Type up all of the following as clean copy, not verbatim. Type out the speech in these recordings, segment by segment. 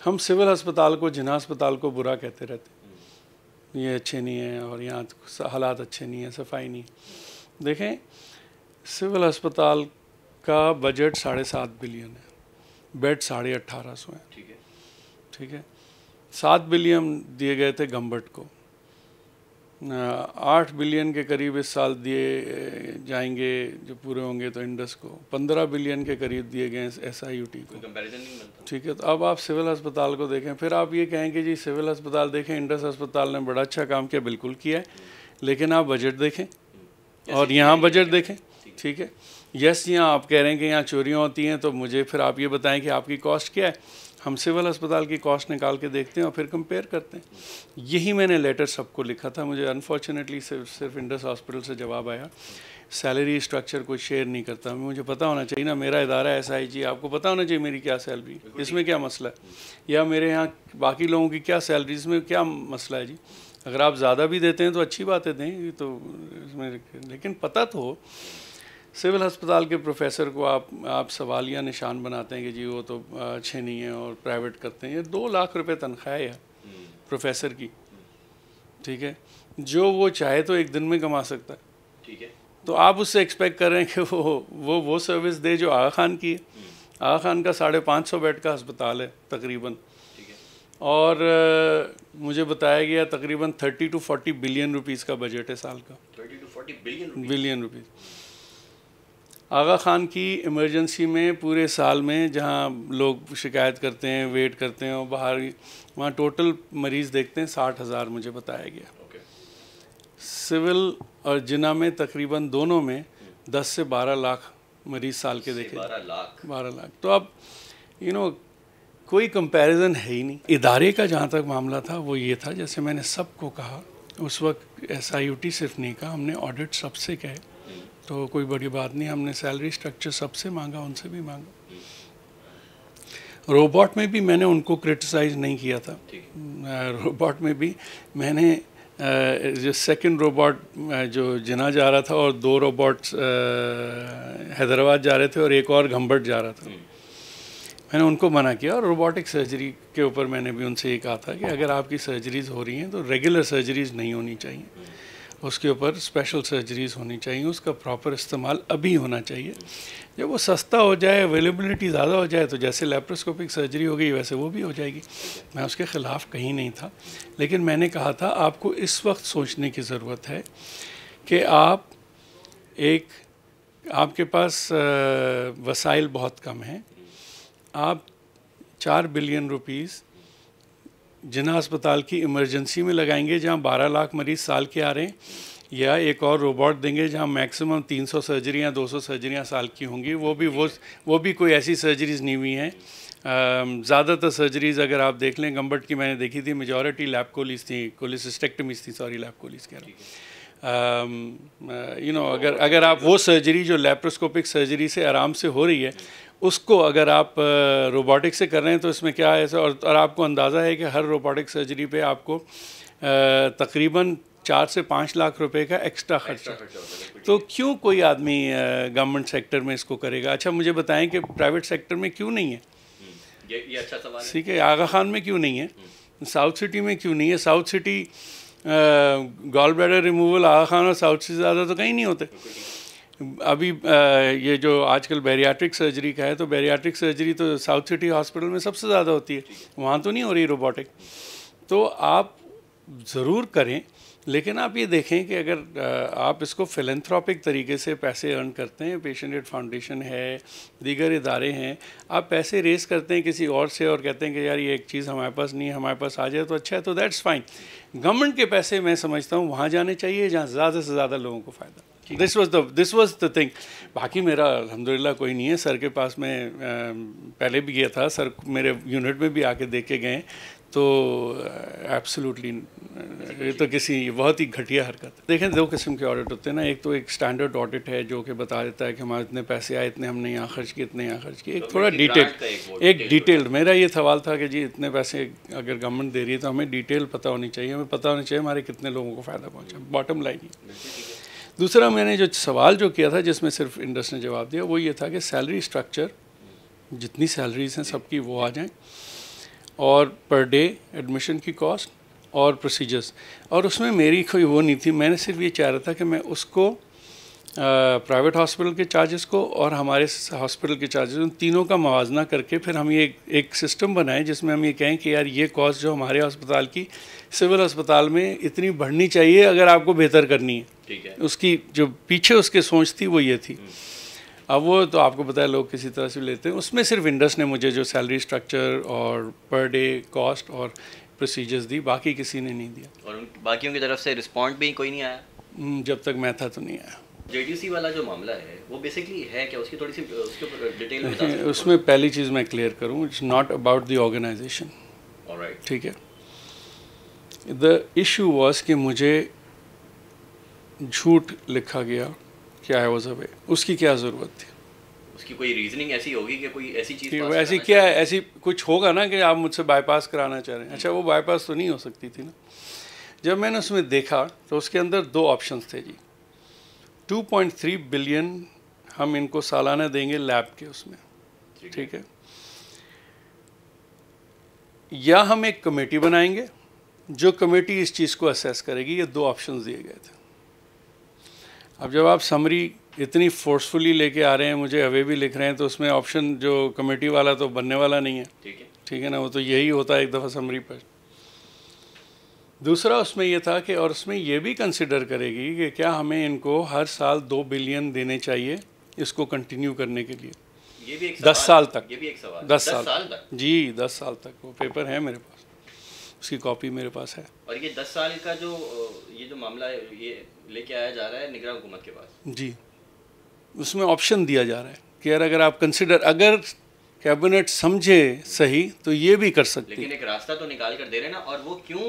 हम सिविल अस्पताल को, जिन्ना अस्पताल को बुरा कहते रहते, ये अच्छे नहीं है और यहाँ हालात अच्छे नहीं है, सफाई नहीं। देखें, सिविल अस्पताल का बजट 7.5 बिलियन है, बेड 1850 हैं। ठीक है, 7 बिलियन दिए गए थे गम्बट को, 8 बिलियन के करीब इस साल दिए जाएंगे जो पूरे होंगे तो इंडस को, 15 बिलियन के करीब दिए गए SIUT को। ठीक है, तो अब आप सिविल अस्पताल को देखें, फिर आप ये कहें कि जी सिविल अस्पताल देखें, इंडस अस्पताल ने बड़ा अच्छा काम किया, बिल्कुल किया है, लेकिन आप बजट देखें और यहाँ बजट देखें। ठीक है, यस, यहाँ आप कह रहे हैं कि यहाँ चोरियाँ होती हैं, तो मुझे फिर आप ये बताएं कि आपकी कॉस्ट क्या है। हम सिविल अस्पताल की कॉस्ट निकाल के देखते हैं और फिर कंपेयर करते हैं। यही मैंने लेटर सबको लिखा था। मुझे अनफॉर्चुनेटली सिर्फ इंडस हॉस्पिटल से जवाब आया, सैलरी स्ट्रक्चर कोई शेयर नहीं करता। मुझे पता होना चाहिए ना, मेरा इदारा ऐसा है जी, आपको पता होना चाहिए मेरी क्या सैलरी, इसमें क्या मसला है, या मेरे यहाँ बाकी लोगों की क्या सैलरी, इसमें क्या मसला है जी। अगर आप ज़्यादा भी देते हैं तो अच्छी बातें दें, तो इसमें, लेकिन पता तो हो। सिविल अस्पताल के प्रोफेसर को आप सवालिया निशान बनाते हैं कि जी वो तो अच्छे नहीं हैं और प्राइवेट करते हैं। ये 2 लाख रुपए तनख्वाह है प्रोफेसर की। ठीक है, जो वो चाहे तो एक दिन में कमा सकता है। ठीक है, तो आप उससे एक्सपेक्ट कर रहे हैं कि वो सर्विस दे जो आगा खान की है। आगा खान का 550 बेड का अस्पताल है तकरीबन, और मुझे बताया गया तकरीबन 30 to 40 बिलियन रुपीज़ का बजट है साल का। 30 to 40 बिलियन रुपीज़। आगा खान की इमरजेंसी में पूरे साल में जहाँ लोग शिकायत करते हैं, वेट करते हैं और बाहर, वहाँ टोटल मरीज़ देखते हैं 60,000 मुझे बताया गया। सिविल और जिन्ना में तकरीबन दोनों में 10 से 12 लाख मरीज़ साल के देखे। 12 लाख। तो अब कोई कंपैरिजन है ही नहीं। इदारे का जहाँ तक मामला था वो ये था, जैसे मैंने सबको कहा उस वक्त, SIUT सिर्फ नहीं कहा, हमने ऑडिट सबसे कहे, तो कोई बड़ी बात नहीं। हमने सैलरी स्ट्रक्चर सबसे मांगा, उनसे भी मांगा। रोबोट में भी मैंने उनको क्रिटिसाइज नहीं किया था। रोबोट में भी मैंने जो सेकंड रोबोट जो जिना जा रहा था और 2 रोबोट्स हैदराबाद जा रहे थे और एक और गम्बट जा रहा था, मैंने उनको मना किया। और रोबोटिक सर्जरी के ऊपर मैंने भी उनसे ये कहा था कि अगर आपकी सर्जरीज़ हो रही हैं तो रेगुलर सर्जरीज़ नहीं होनी चाहिए, उसके ऊपर स्पेशल सर्जरीज़ होनी चाहिए, उसका प्रॉपर इस्तेमाल अभी होना चाहिए। जब वो सस्ता हो जाए, अवेलेबिलिटी ज़्यादा हो जाए, तो जैसे लेप्रोस्कोपिक सर्जरी हो गई वैसे वो भी हो जाएगी। मैं उसके ख़िलाफ़ कहीं नहीं था, लेकिन मैंने कहा था आपको इस वक्त सोचने की ज़रूरत है कि आपके पास वसाइल बहुत कम हैं। आप 4 बिलियन रुपीज़ जिन्ना अस्पताल की इमरजेंसी में लगाएंगे जहां 12 लाख मरीज़ साल के आ रहे हैं, या एक और रोबोट देंगे जहां मैक्सिमम 300 सर्जरियाँ 200 सर्जरियाँ साल की होंगी, वो भी कोई ऐसी सर्जरीज़ नहीं हुई हैं। ज़्यादातर सर्जरीज़ अगर आप देख लें, गम्बट की मैंने देखी थी, मेजॉरिटी लैप्कोलिस थी, कोलिसिस्टेक्टमीज थी, सॉरी लैप्कोलिस कह रहा हूँ। अगर आप वो सर्जरी जो लेप्रोस्कोपिक सर्जरी से आराम से हो रही है, उसको अगर आप रोबोटिक से कर रहे हैं तो इसमें क्या है ऐसा। और आपको अंदाज़ा है कि हर रोबोटिक सर्जरी पे आपको तकरीबन 4 से 5 लाख रुपए का एक्स्ट्रा खर्चा। तो क्यों कोई आदमी गवर्नमेंट सेक्टर में इसको करेगा? अच्छा मुझे बताएं कि प्राइवेट सेक्टर में क्यों नहीं है? ये अच्छा सवाल है। ठीक है, आगा खान में क्यों नहीं है, साउथ सिटी में क्यों नहीं है? South city gall bladder removal Aga Khan और साउथ से ज़्यादा तो कहीं नहीं होते। अभी ये जो आजकल बैरियाट्रिक सर्जरी का है, तो बैरियाट्रिक सर्जरी तो साउथ सिटी हॉस्पिटल में सबसे ज़्यादा होती है, वहाँ तो नहीं हो रही रोबोटिक। तो आप ज़रूर करें, लेकिन आप ये देखें कि अगर आप इसको फिलैंथ्रोपिक तरीके से पैसे अर्न करते हैं, पेशेंट एड फाउंडेशन है, दीगर इदारे हैं, आप पैसे रेस करते हैं किसी और से और कहते हैं कि यार ये एक चीज़ हमारे पास नहीं है, हमारे पास आ जाए तो अच्छा है, तो दैट्स फाइन। गवर्नमेंट के पैसे मैं समझता हूँ वहाँ जाने चाहिए जहाँ ज़्यादा से ज़्यादा लोगों को फ़ायदा। This was the thing. बाकी मेरा अल्हम्दुलिल्लाह कोई नहीं है। सर के पास मैं पहले भी गया था, सर मेरे यूनिट में भी आके देख के गए, तो एब्सोल्युटली ये तो किसी बहुत ही घटिया हरकत है। देखें 2 किस्म के ऑडिट होते हैं ना, एक तो एक स्टैंडर्ड ऑडिट है जो कि बता देता है कि हमारे इतने पैसे आए, इतने हमने यहाँ खर्च किए, इतने यहाँ खर्च किए। एक थोड़ा डिटेल्ड मेरा ये सवाल था कि जी इतने पैसे अगर गवर्नमेंट दे रही है तो हमें डिटेल पता होनी चाहिए, हमें पता होना चाहिए हमारे कितने लोगों को फ़ायदा पहुँचा, बॉटम लाइन ही। दूसरा मैंने जो सवाल जो किया था जिसमें सिर्फ इंडस ने जवाब दिया, वो ये था कि सैलरी स्ट्रक्चर, जितनी सैलरीज हैं सबकी वो आ जाएं। और पर डे एडमिशन की कॉस्ट और प्रोसीजर्स, और उसमें मेरी कोई वो नहीं थी। मैंने सिर्फ ये चाह रहा था कि मैं उसको प्राइवेट हॉस्पिटल के चार्जेस को और हमारे हॉस्पिटल के चार्जेस, उन तीनों का मवाजना करके फिर हम ये एक सिस्टम बनाएं जिसमें हम ये कहें कि यार ये कॉस्ट जो हमारे अस्पताल की सिविल अस्पताल में इतनी बढ़नी चाहिए अगर आपको बेहतर करनी है। ठीक है। उसकी जो पीछे उसके सोच थी वो ये थी। अब वो तो आपको पता है लोग किसी तरह से लेते हैं। उसमें सिर्फ इंडस ने मुझे जो सैलरी स्ट्रक्चर और पर डे कॉस्ट और प्रोसीजर्स दी, बाकी किसी ने नहीं दिया। और बाकियों की तरफ से रिस्पॉन्ड भी कोई नहीं आया? जब तक मैं था तो नहीं आया। जेडीसी वाला जो मामला है वो बेसिकली है क्या, उसकी थोड़ी सी उसके ऊपर डिटेल में बता सकते हैं? उसमें पहली चीज़ मैं क्लियर करूँ, it's not about the organization. Alright. ठीक है। द इशू वॉज कि मुझे झूठ लिखा गया कि आई वॉज अवे। उसकी क्या ज़रूरत थी? उसकी कोई रीजनिंग ऐसी होगी कि कोई ऐसी चीज़ ऐसी क्या है, ऐसी कुछ होगा ना कि आप मुझसे बाईपास कराना चाह रहे हैं। अच्छा, वो बाईपास तो नहीं हो सकती थी ना। जब मैंने उसमें देखा तो उसके अंदर दो ऑप्शंस थे जी। 2.3 बिलियन हम इनको सालाना देंगे लैब के उसमें, ठीक है, या हम एक कमेटी बनाएंगे जो कमेटी इस चीज़ को असेस करेगी। ये दो ऑप्शंस दिए गए थे। अब जब आप समरी इतनी फोर्सफुली लेके आ रहे हैं, मुझे अवे भी लिख रहे हैं, तो उसमें ऑप्शन जो कमेटी वाला तो बनने वाला नहीं है। ठीक है ना, वो तो यही होता है एक दफ़ा समरी पर। दूसरा उसमें ये था कि और उसमें ये भी कंसिडर करेगी कि क्या हमें इनको हर साल 2 बिलियन देने चाहिए इसको कंटिन्यू करने के लिए। ये भी एक 10 साल तक। ये भी एक सवाल। 10 साल तक जी, 10 साल तक। वो पेपर है मेरे पास, उसकी कॉपी मेरे पास है। और ये 10 साल का जो ये जो मामला है ये लेके आया जा रहा है निगरान हुकूमत के पास जी। उसमें ऑप्शन दिया जा रहा है कि यार अगर आप कंसिडर, अगर कैबिनेट समझे सही तो ये भी कर सकती है। लेकिन एक रास्ता तो निकाल कर दे रहे ना, और वो क्यों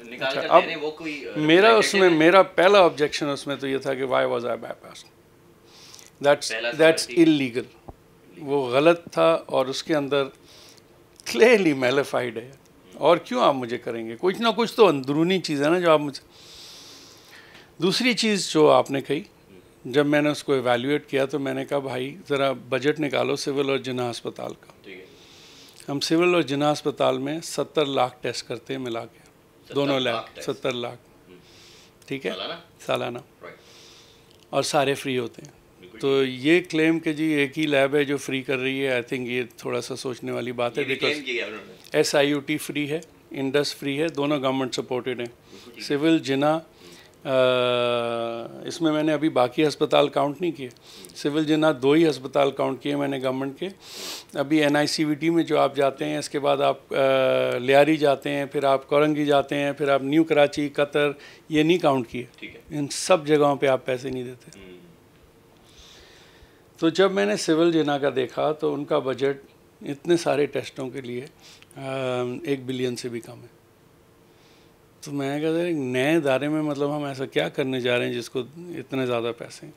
निकाल कर दे रहे हैं वो कोई मेरा उसमें मेरा पहला ऑब्जेक्शन उसमें तो ये था कि why was I bypass, that's illegal. वो गलत था और उसके अंदर क्लियरली मैलिफाइड है। और क्यों आप मुझे करेंगे, कुछ ना कुछ तो अंदरूनी चीज़ है ना जो आप मुझे। दूसरी चीज़ जो आपने कही, जब मैंने उसको एवेल्युएट किया तो मैंने कहा भाई ज़रा बजट निकालो सिविल और जिना अस्पताल का। हम सिविल और जिना अस्पताल में 70 लाख टेस्ट करते हैं मिला के, दोनों लैब 70 लाख, ठीक है, सालाना, और सारे फ्री होते हैं। तो ये क्लेम कि जी एक ही लैब है जो फ्री कर रही है, आई थिंक ये थोड़ा सा सोचने वाली बात है। बिकॉज SIUT फ्री है, इंडस फ्री है, दोनों गवर्नमेंट सपोर्टेड हैं। सिविल जिना, इसमें मैंने अभी बाकी अस्पताल काउंट नहीं किए। सिविल जिना 2 ही अस्पताल काउंट किए मैंने गवर्नमेंट के। अभी NICVT में जो आप जाते हैं, इसके बाद आप लियारी जाते हैं, फिर आप कोरंगी जाते हैं, फिर आप न्यू कराची, कतर, ये नहीं काउंट किए। इन सब जगहों पे आप पैसे नहीं देते। तो जब मैंने सिविल जिना का देखा तो उनका बजट इतने सारे टेस्टों के लिए 1 बिलियन से भी कम है। तो मैं कहता एक नए इदारे में मतलब हम ऐसा क्या करने जा रहे हैं जिसको इतने ज़्यादा पैसे हैं।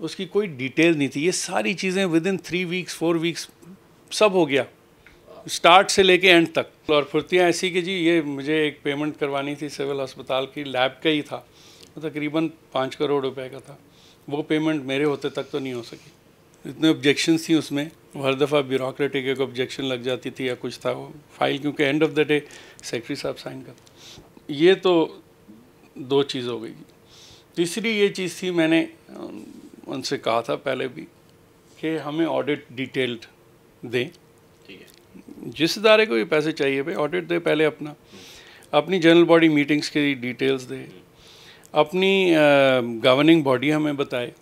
उसकी कोई डिटेल नहीं थी। ये सारी चीज़ें विदिन 3 वीक्स 4 वीक्स सब हो गया, स्टार्ट से लेके एंड तक। और फुर्तियाँ ऐसी कि जी ये मुझे एक पेमेंट करवानी थी सिविल अस्पताल की, लैब का ही था, तकरीबन 5 करोड़ रुपए का था। वो पेमेंट मेरे होते तक तो नहीं हो सकी। इतने ऑब्जेक्शंस थी उसमें, हर दफ़ा ब्यूरोक्रेटिक एक ऑब्जेक्शन लग जाती थी या कुछ था वो फाइल, क्योंकि end of the day secretary साहब साइन करते। ये तो 2 चीज़ हो गई। तीसरी ये चीज़ थी, मैंने उनसे कहा था पहले भी कि हमें ऑडिट डिटेल्ड दें। ठीक है। जिस इदारे को भी पैसे चाहिए भाई ऑडिट दे पहले, अपनी जनरल बॉडी मीटिंग्स की डिटेल्स दे, अपनी गवर्निंग बॉडी हमें बताए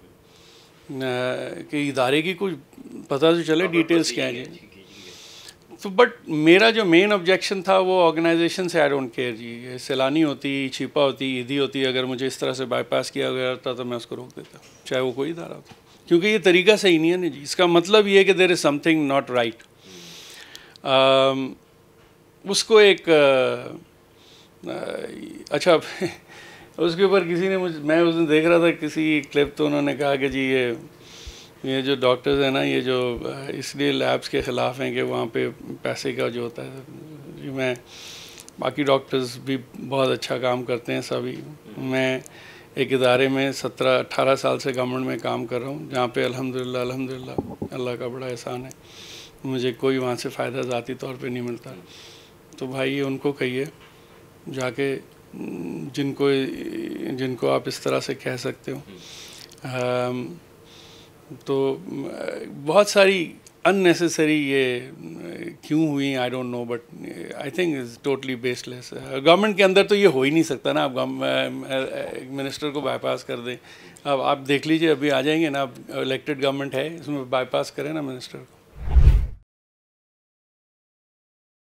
कि इदारे की कुछ पता तो चले डिटेल्स क्या हैं जी। तो बट मेरा जो मेन ऑब्जेक्शन था वो ऑर्गेनाइजेशन से, आई डोंट केयर जी, ये सैलानी होती, छिपा होती, ईदी होती, अगर मुझे इस तरह से बाईपास किया गया था तो मैं उसको रोक देता, चाहे वो कोई इदारा होता, क्योंकि ये तरीका सही नहीं है ना जी। इसका मतलब ये है कि there is something not right. उसको एक अच्छा उसके ऊपर किसी ने मैं उस दिन देख रहा था किसी क्लिप, तो उन्होंने कहा कि जी ये जो डॉक्टर्स हैं ना, ये जो इसलिए लैब्स के ख़िलाफ़ हैं कि वहाँ पे पैसे का जो होता है जी। मैं बाकी डॉक्टर्स भी बहुत अच्छा काम करते हैं सभी। मैं एक इदारे में 17-18 साल से गवर्नमेंट में काम कर रहा हूँ, जहाँ पे अल्हम्दुलिल्लाह अल्लाह का बड़ा एहसान है, मुझे कोई वहाँ से फ़ायदा ज़ाती तौर पे नहीं मिलता। तो भाई उनको कहिए जाके, जिनको आप इस तरह से कह सकते हो। तो बहुत सारी अननेसेसरी ये क्यों हुई I don't know, but I think is totally baseless. Government के अंदर तो ये हो ही नहीं सकता ना, आप मिनिस्टर को बाईपास कर दें। अब आप देख लीजिए, अभी आ जाएंगे ना, अब इलेक्टेड गवर्नमेंट है, इसमें बाईपास करें ना मिनिस्टर को।